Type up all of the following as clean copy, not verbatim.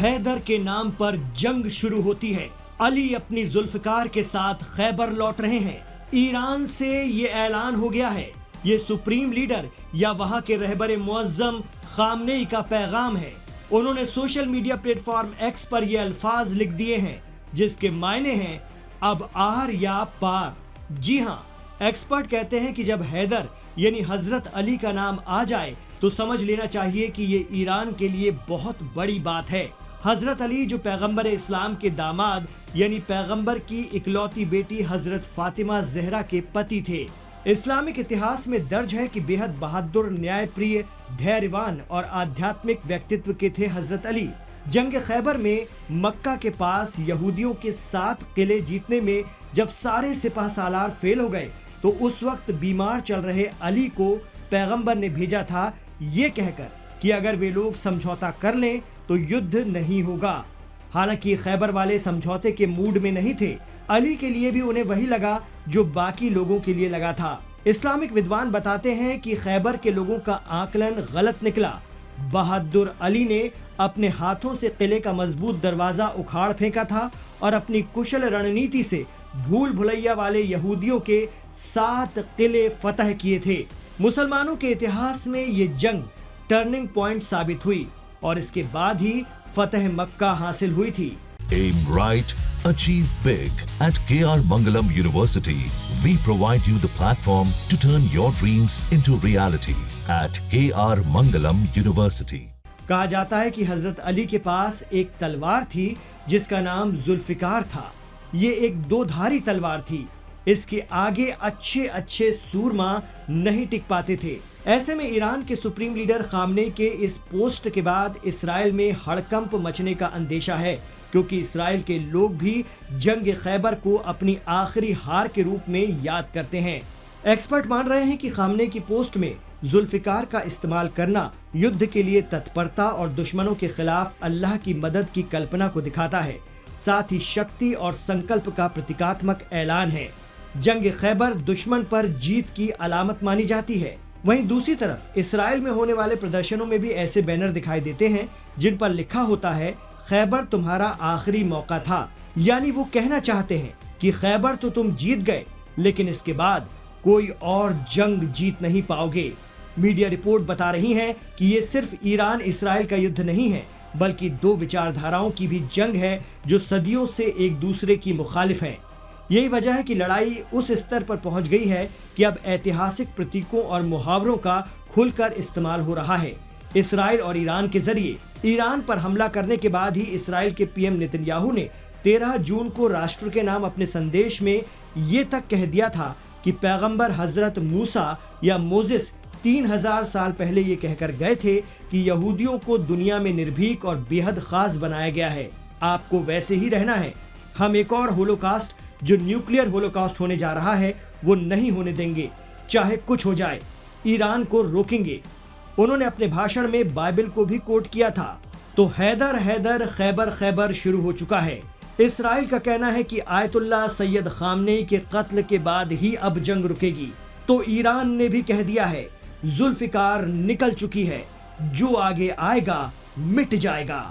हैदर के नाम पर जंग शुरू होती है। अली अपनी जुल्फकार के साथ खैबर लौट रहे हैं। ईरान से ये ऐलान हो गया है। ये सुप्रीम लीडर या वहां के रहबर मुअज्जम खामनेई का पैगाम है। उन्होंने सोशल मीडिया प्लेटफॉर्म एक्स पर ये अल्फाज लिख दिए हैं जिसके मायने हैं अब आर या पार। जी हाँ, एक्सपर्ट कहते हैं कि जब हैदर यानी हजरत अली का नाम आ जाए तो समझ लेना चाहिए कि ये ईरान के लिए बहुत बड़ी बात है। हजरत अली जो पैगंबर इस्लाम के दामाद यानी पैगंबर की इकलौती बेटी हजरत फातिमा जहरा के पति थे। इस्लामिक इतिहास में दर्ज है कि बेहद बहादुर, न्यायप्रिय, धैर्यवान और आध्यात्मिक व्यक्तित्व के थे हजरत अली। जंग खैबर में मक्का के पास यहूदियों के 7 किले जीतने में जब सारे सिपह सालार फेल हो गए तो उस वक्त बीमार चल रहे अली को पैगंबर ने भेजा था ये कहकर कि अगर वे लोग समझौता कर लें तो युद्ध नहीं होगा। हालांकि खैबर वाले समझौते के मूड में नहीं थे। अली के लिए भी उन्हें वही लगा जो बाकी लोगों के लिए लगा था। इस्लामिक विद्वान बताते हैं कि खैबर के लोगों का आकलन गलत निकला। बहादुर अली ने अपने हाथों से किले का मजबूत दरवाजा उखाड़ फेंका था और अपनी कुशल रणनीति से भूल भुलैया वाले यहूदियों के 7 किले फतह किए थे। मुसलमानों के इतिहास में ये जंग टर्निंग पॉइंट साबित हुई और इसके बाद ही फतह मक्का हासिल हुई थी। Aim right, achieve big. At KR Mangalam University, we provide you the platform to turn your dreams into reality. At KR Mangalam University. कहा जाता है कि हजरत अली के पास एक तलवार थी जिसका नाम जुल्फिकार था। ये एक 2-धारी तलवार थी। इसके आगे अच्छे अच्छे सूरमा नहीं टिक पाते थे। ऐसे में ईरान के सुप्रीम लीडर खामनेई के इस पोस्ट के बाद इसराइल में हड़कंप मचने का अंदेशा है, क्योंकि इसराइल के लोग भी जंग खैबर को अपनी आखिरी हार के रूप में याद करते हैं। एक्सपर्ट मान रहे हैं कि खामनेई की पोस्ट में जुल्फिकार का इस्तेमाल करना युद्ध के लिए तत्परता और दुश्मनों के खिलाफ अल्लाह की मदद की कल्पना को दिखाता है। साथ ही शक्ति और संकल्प का प्रतीकात्मक ऐलान है। जंग खैबर दुश्मन पर जीत की अलामत मानी जाती है। वहीं दूसरी तरफ इसराइल में होने वाले प्रदर्शनों में भी ऐसे बैनर दिखाई देते हैं जिन पर लिखा होता है खैबर तुम्हारा आखिरी मौका था। यानी वो कहना चाहते हैं कि खैबर तो तुम जीत गए, लेकिन इसके बाद कोई और जंग जीत नहीं पाओगे। मीडिया रिपोर्ट बता रही है कि ये सिर्फ ईरान इसराइल का युद्ध नहीं है, बल्कि 2 विचारधाराओं की भी जंग है जो सदियों से एक दूसरे की मुखालिफ हैं। यही वजह है कि लड़ाई उस स्तर पर पहुंच गई है कि अब ऐतिहासिक प्रतीकों और मुहावरों का खुलकर इस्तेमाल हो रहा है। इसराइल और ईरान के जरिए ईरान पर हमला करने के बाद ही इसराइल के पीएम नेतन्याहू ने 13 जून को राष्ट्र के नाम अपने संदेश में ये तक कह दिया था कि पैगंबर हजरत मूसा या मोजिस 3000 साल पहले ये कहकर गए थे कि यहूदियों को दुनिया में निर्भीक और बेहद खास बनाया गया है, आपको वैसे ही रहना है। हम एक और होलोकास्ट जो न्यूक्लियर होलोकास्ट होने जा रहा है वो नहीं होने देंगे, चाहे कुछ हो जाए, ईरान को रोकेंगे। उन्होंने अपने भाषण में बाइबल को भी कोट किया था। तो हैदर हैदर खैबर खैबर शुरू हो चुका है। इसराइल का कहना है कि आयतुल्लाह सैयद खामनेई के कत्ल के बाद ही अब जंग रुकेगी। तो ईरान ने भी कह दिया है जुल्फिकार निकल चुकी है, जो आगे आएगा मिट जाएगा।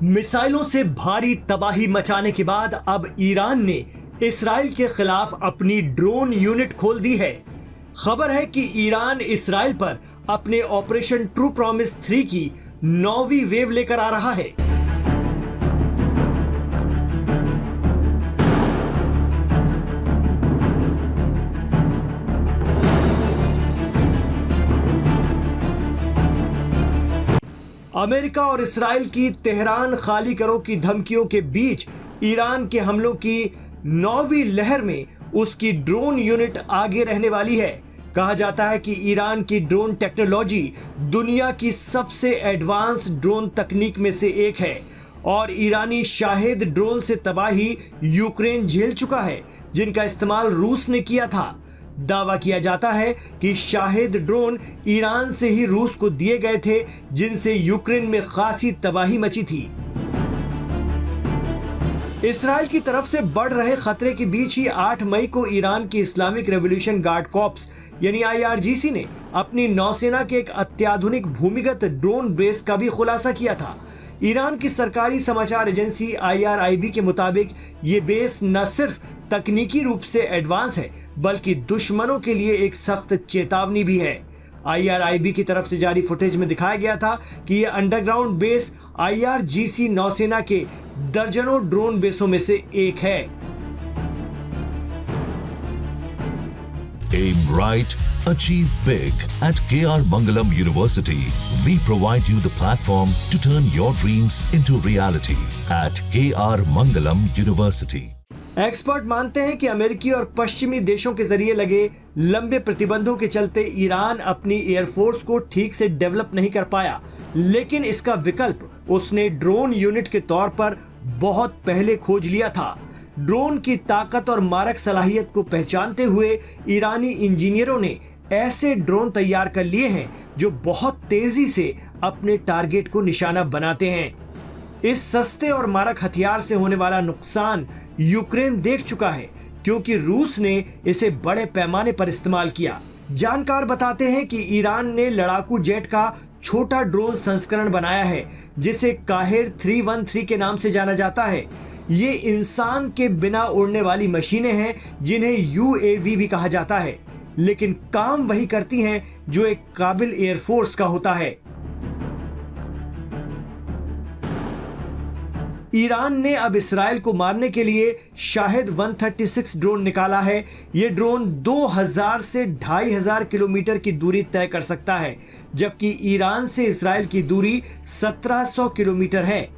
मिसाइलों से भारी तबाही मचाने के बाद अब ईरान ने इसराइल के खिलाफ अपनी ड्रोन यूनिट खोल दी है। खबर है कि ईरान इसराइल पर अपने ऑपरेशन ट्रू प्रॉमिस 3 की 9वीं वेव लेकर आ रहा है। अमेरिका और इसराइल की तेहरान खाली करो की धमकियों के बीच ईरान के हमलों की 9वीं लहर में उसकी ड्रोन यूनिट आगे रहने वाली है। कहा जाता है कि ईरान की ड्रोन टेक्नोलॉजी दुनिया की सबसे एडवांस ड्रोन तकनीक में से एक है और ईरानी शाहिद ड्रोन से तबाही यूक्रेन झेल चुका है, जिनका इस्तेमाल रूस ने किया था। दावा किया जाता है कि शाहिद ड्रोन ईरान से ही रूस को दिए गए थे, जिनसे यूक्रेन में खासी तबाही मची थी। इसराइल की तरफ से बढ़ रहे खतरे के बीच ही 8 मई को ईरान की इस्लामिक रेवोल्यूशन गार्ड कॉर्प्स यानी IRGC ने अपनी नौसेना के एक अत्याधुनिक भूमिगत ड्रोन बेस का भी खुलासा किया था। ईरान की सरकारी समाचार एजेंसी IRIB के मुताबिक ये बेस न सिर्फ तकनीकी रूप से एडवांस है, बल्कि दुश्मनों के लिए एक सख्त चेतावनी भी है। IRIB की तरफ से जारी फुटेज में दिखाया गया था कि यह अंडरग्राउंड बेस IRGC नौसेना के दर्जनों ड्रोन बेसों में से एक है। Aim right, achieve big. At KR Mangalam University, we provide you the platform to turn your dreams into reality. At KR Mangalam University. Expert मानते हैं कि अमेरिकी और पश्चिमी देशों के जरिए लगे लंबे प्रतिबंधों के चलते ईरान अपनी एयरफोर्स को ठीक से डेवलप नहीं कर पाया, लेकिन इसका विकल्प उसने ड्रोन यूनिट के तौर पर बहुत पहले खोज लिया था। ड्रोन की ताकत और मारक सलाहियत को पहचानते हुए ईरानी इंजीनियरों ने ऐसे ड्रोन तैयार कर लिए हैं जो बहुत तेजी से अपने टारगेट को निशाना बनाते हैं। इस सस्ते और मारक हथियार से होने वाला नुकसान यूक्रेन देख चुका है, क्योंकि रूस ने इसे बड़े पैमाने पर इस्तेमाल किया। जानकार बताते हैं कि ईरान ने लड़ाकू जेट का छोटा ड्रोन संस्करण बनाया है, जिसे काहिर 313 के नाम से जाना जाता है। ये इंसान के बिना उड़ने वाली मशीनें हैं, जिन्हें UAV भी कहा जाता है, लेकिन काम वही करती हैं जो एक काबिल एयरफोर्स का होता है। ईरान ने अब इसराइल को मारने के लिए शाहिद 136 ड्रोन निकाला है। ये ड्रोन 2000 से 2500 किलोमीटर की दूरी तय कर सकता है, जबकि ईरान से इसराइल की दूरी 1700 किलोमीटर है।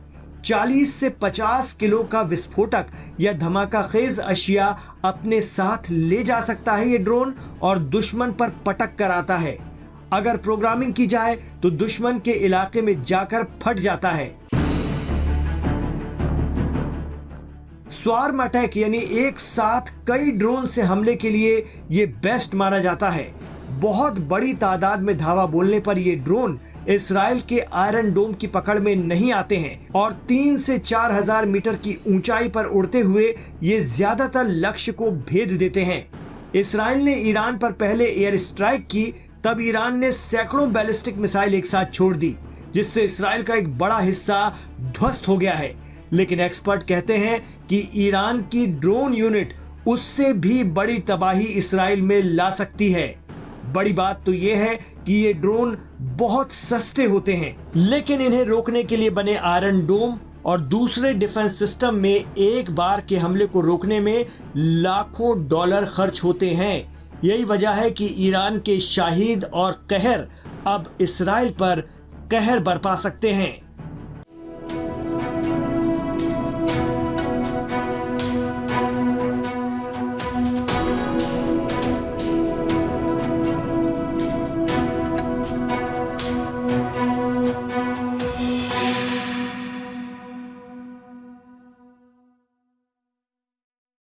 40 से 50 किलो का विस्फोटक या धमाकाखेज अशिया अपने साथ ले जा सकता है ये ड्रोन और दुश्मन पर पटक कर आता है। अगर प्रोग्रामिंग की जाए तो दुश्मन के इलाके में जाकर फट जाता है। स्वार्म अटैक यानी एक साथ कई ड्रोन से हमले के लिए ये बेस्ट माना जाता है। बहुत बड़ी तादाद में धावा बोलने पर ये ड्रोन इसराइल के आयरन डोम की पकड़ में नहीं आते हैं और 3 से 4000 मीटर की ऊंचाई पर उड़ते हुए ये ज्यादातर लक्ष्य को भेद देते हैं। इसराइल ने ईरान पर पहले एयर स्ट्राइक की, तब ईरान ने सैकड़ों बैलिस्टिक मिसाइल एक साथ छोड़ दी, जिससे इसराइल का एक बड़ा हिस्सा ध्वस्त हो गया है। लेकिन एक्सपर्ट कहते हैं कि ईरान की ड्रोन यूनिट उससे भी बड़ी तबाही इसराइल में ला सकती है। बड़ी बात तो यह है कि ये ड्रोन बहुत सस्ते होते हैं, लेकिन इन्हें रोकने के लिए बने आयरन डोम और दूसरे डिफेंस सिस्टम में एक बार के हमले को रोकने में लाखों डॉलर खर्च होते हैं। यही वजह है कि ईरान के शाहिद और कहर अब इसराइल पर कहर बरपा सकते हैं।